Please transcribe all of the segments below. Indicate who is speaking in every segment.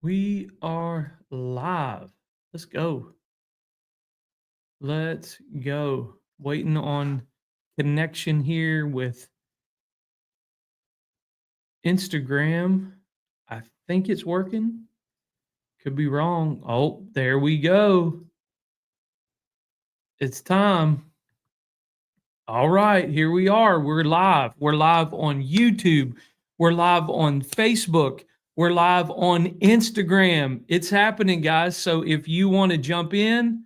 Speaker 1: We are live. Let's go. Let's go. Waiting on connection here with Instagram. I think it's working. Could be wrong. Oh, there we go. It's time. All right, here we are. We're live. We're live on YouTube. We're live on Facebook. We're live on Instagram. It's happening, guys. So if you want to jump in,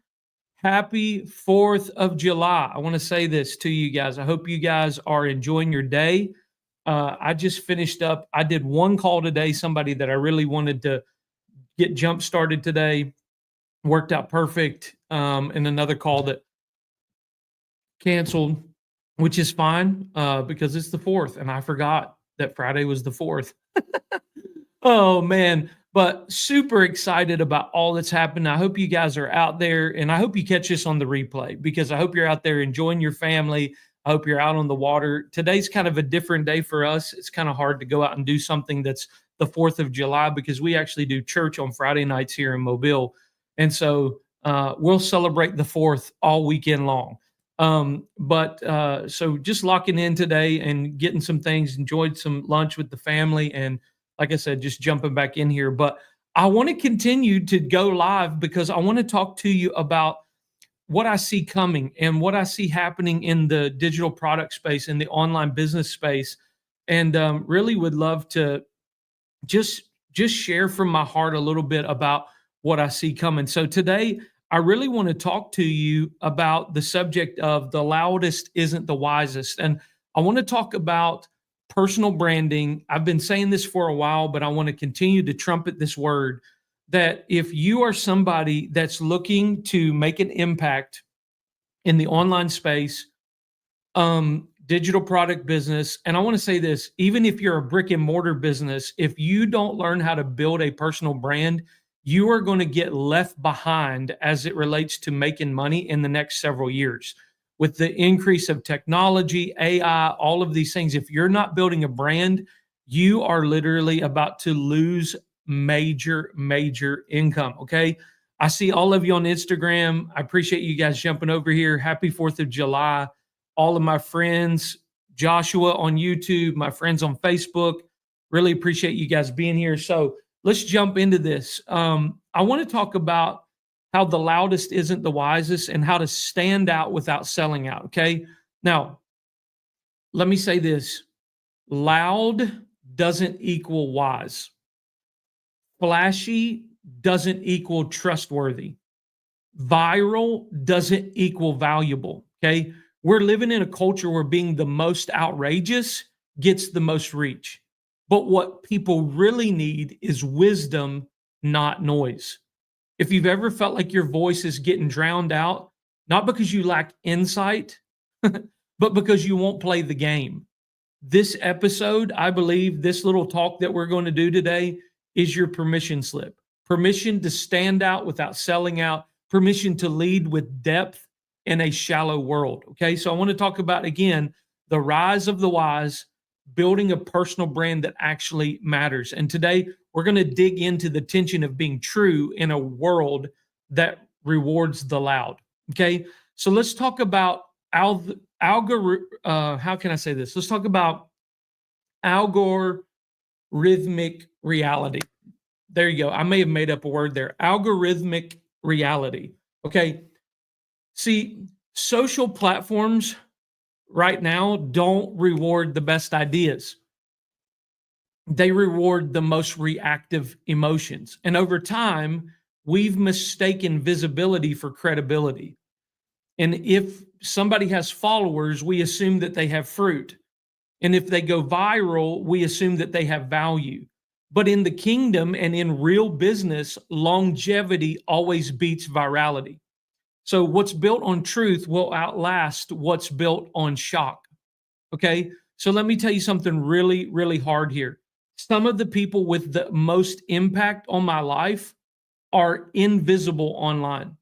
Speaker 1: happy 4th of July. I want to say this to you guys. I hope you guys are enjoying your day. I just finished up. I did one call today, somebody that I really wanted to get jump started today. Worked out perfect. And another call that canceled, which is fine because it's the 4th. And I forgot that Friday was the 4th. Oh, man. But super excited about all that's happened. I hope you guys are out there, and I hope you catch this on the replay because I hope you're out there enjoying your family. I hope you're out on the water. Today's kind of a different day for us. It's kind of hard to go out and do something that's the 4th of July because we actually do church on Friday nights here in Mobile. And so we'll celebrate the 4th all weekend long. So just locking in today and getting some things, enjoyed some lunch with the family, and like I said, just jumping back in here. But I want to continue to go live because I want to talk to you about what I see coming and what I see happening in the digital product space, in the online business space, and really would love to just share from my heart a little bit about what I see coming. So today, I really want to talk to you about the subject of the loudest isn't the wisest, and I want to talk about personal branding. I've been saying this for a while, but I want to continue to trumpet this word that if you are somebody that's looking to make an impact in the online space, digital product business, and I want to say this, even if you're a brick and mortar business, if you don't learn how to build a personal brand, you are going to get left behind as it relates to making money in the next several years with the increase of technology, AI, all of these things. If you're not building a brand, you are literally about to lose major, major income. Okay. I see all of you on Instagram. I appreciate you guys jumping over here. Happy 4th of July. All of my friends, Joshua on YouTube, my friends on Facebook, really appreciate you guys being here. So let's jump into this. I want to talk about how the loudest isn't the wisest and how to stand out without selling out. Okay. Now, let me say this: loud doesn't equal wise, flashy doesn't equal trustworthy, viral doesn't equal valuable. Okay. We're living in a culture where being the most outrageous gets the most reach. But what people really need is wisdom, not noise. If you've ever felt like your voice is getting drowned out, not because you lack insight, but because you won't play the game. This episode, I believe, this little talk that we're going to do today is your permission slip. Permission to stand out without selling out, permission to lead with depth in a shallow world. Okay, so I want to talk about, again, the rise of the wise, building a personal brand that actually matters. And today we're going to dig into the tension of being true in a world that rewards the loud. Okay, so let's talk about how can I say this? Let's talk about algorithmic reality. There you go. I may have made up a word there. Algorithmic reality. Okay. See, social platforms right now don't reward the best ideas. They reward the most reactive emotions. And over time, we've mistaken visibility for credibility. And if somebody has followers, we assume that they have fruit. And if they go viral, we assume that they have value. But in the kingdom and in real business, longevity always beats virality. So what's built on truth will outlast what's built on shock. Okay. So let me tell you something really, really hard here. Some of the people with the most impact on my life are invisible online,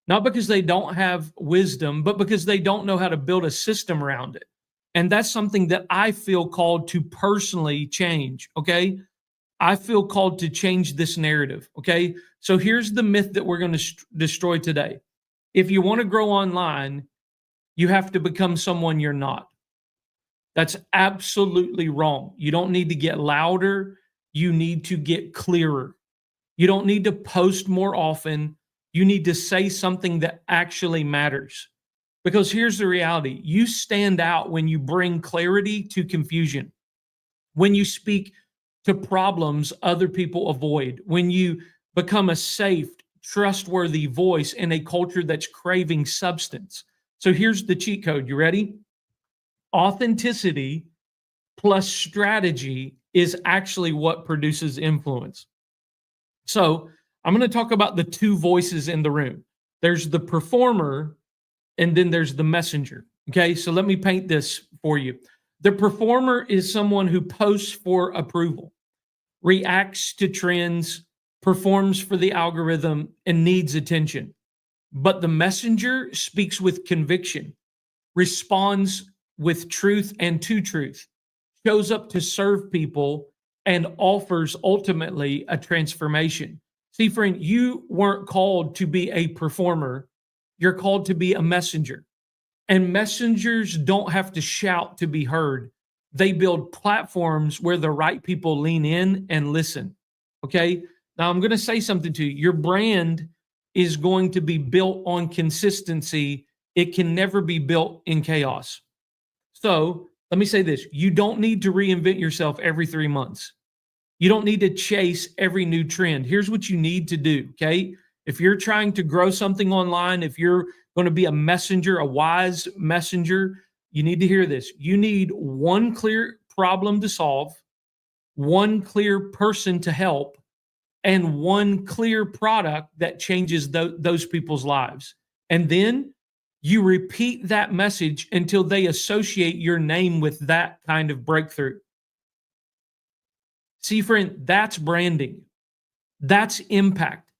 Speaker 1: not because they don't have wisdom, but because they don't know how to build a system around it. And that's something that I feel called to personally change. Okay. I feel called to change this narrative. Okay. So here's the myth that we're going to destroy today. If you want to grow online, you have to become someone you're not. That's absolutely wrong. You don't need to get louder. You need to get clearer. You don't need to post more often. You need to say something that actually matters. Because here's the reality, you stand out when you bring clarity to confusion, when you speak to problems other people avoid, when you become a safe, trustworthy voice in a culture that's craving substance. So here's the cheat code. You ready? Authenticity plus strategy is actually what produces influence. So I'm going to talk about the two voices in the room. There's the performer and then there's the messenger. Okay, so let me paint this for you. The performer is someone who posts for approval, reacts to trends, performs for the algorithm, and needs attention. But the messenger speaks with conviction, responds with truth and to truth, shows up to serve people, and offers ultimately a transformation. See, friend, you weren't called to be a performer, you're called to be a messenger. And messengers don't have to shout to be heard. They build platforms where the right people lean in and listen. Okay. Now I'm going to say something to you. Your brand is going to be built on consistency. It can never be built in chaos. So let me say this. You don't need to reinvent yourself every 3 months. You don't need to chase every new trend. Here's what you need to do. Okay. If you're trying to grow something online, if you're going to be a messenger, a wise messenger, you need to hear this. You need one clear problem to solve, one clear person to help, and one clear product that changes those people's lives. And then you repeat that message until they associate your name with that kind of breakthrough. See, friend, that's branding. That's impact.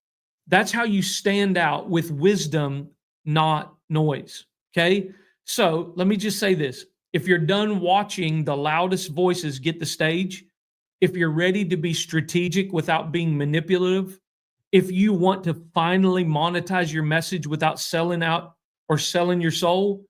Speaker 1: That's how you stand out with wisdom, not noise. Okay. So let me just say this. If you're done watching the loudest voices get the stage, if you're ready to be strategic without being manipulative, if you want to finally monetize your message without selling out or selling your soul,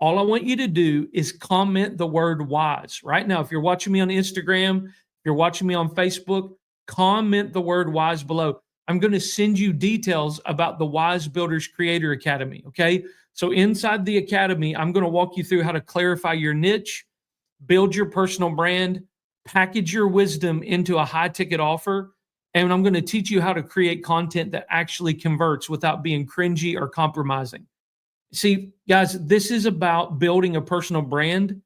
Speaker 1: all I want you to do is comment the word wise. Right now, if you're watching me on Instagram, if you're watching me on Facebook, comment the word wise below. I'm going to send you details about the Wise Builders Creator Academy. Okay. So inside the academy, I'm going to walk you through how to clarify your niche, build your personal brand, package your wisdom into a high ticket offer. And I'm going to teach you how to create content that actually converts without being cringy or compromising. See, guys, this is about building a personal brand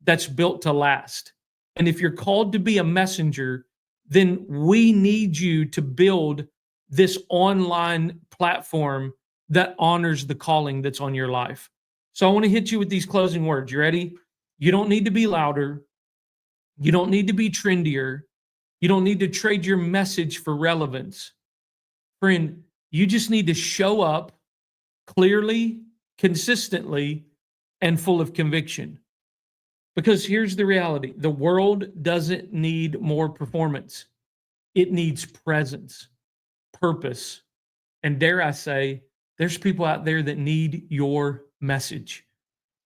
Speaker 1: that's built to last. And if you're called to be a messenger, then we need you to build this online platform that honors the calling that's on your life. So I want to hit you with these closing words. You ready? You don't need to be louder. You don't need to be trendier. You don't need to trade your message for relevance. Friend, you just need to show up clearly, consistently, and full of conviction. Because here's the reality. The world doesn't need more performance. It needs presence, purpose, and dare I say, there's people out there that need your message.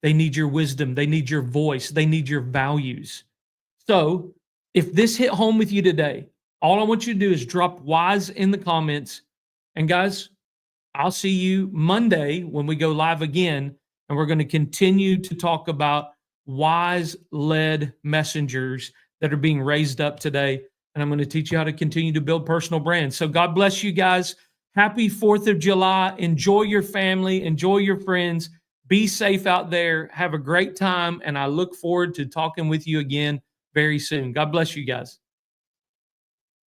Speaker 1: They need your wisdom. They need your voice. They need your values. So if this hit home with you today, all I want you to do is drop wise in the comments. And guys, I'll see you Monday when we go live again. And we're going to continue to talk about wise-led messengers that are being raised up today. And I'm going to teach you how to continue to build personal brands. So God bless you guys. Happy 4th of July. Enjoy your family. Enjoy your friends. Be safe out there. Have a great time. And I look forward to talking with you again very soon. God bless you guys.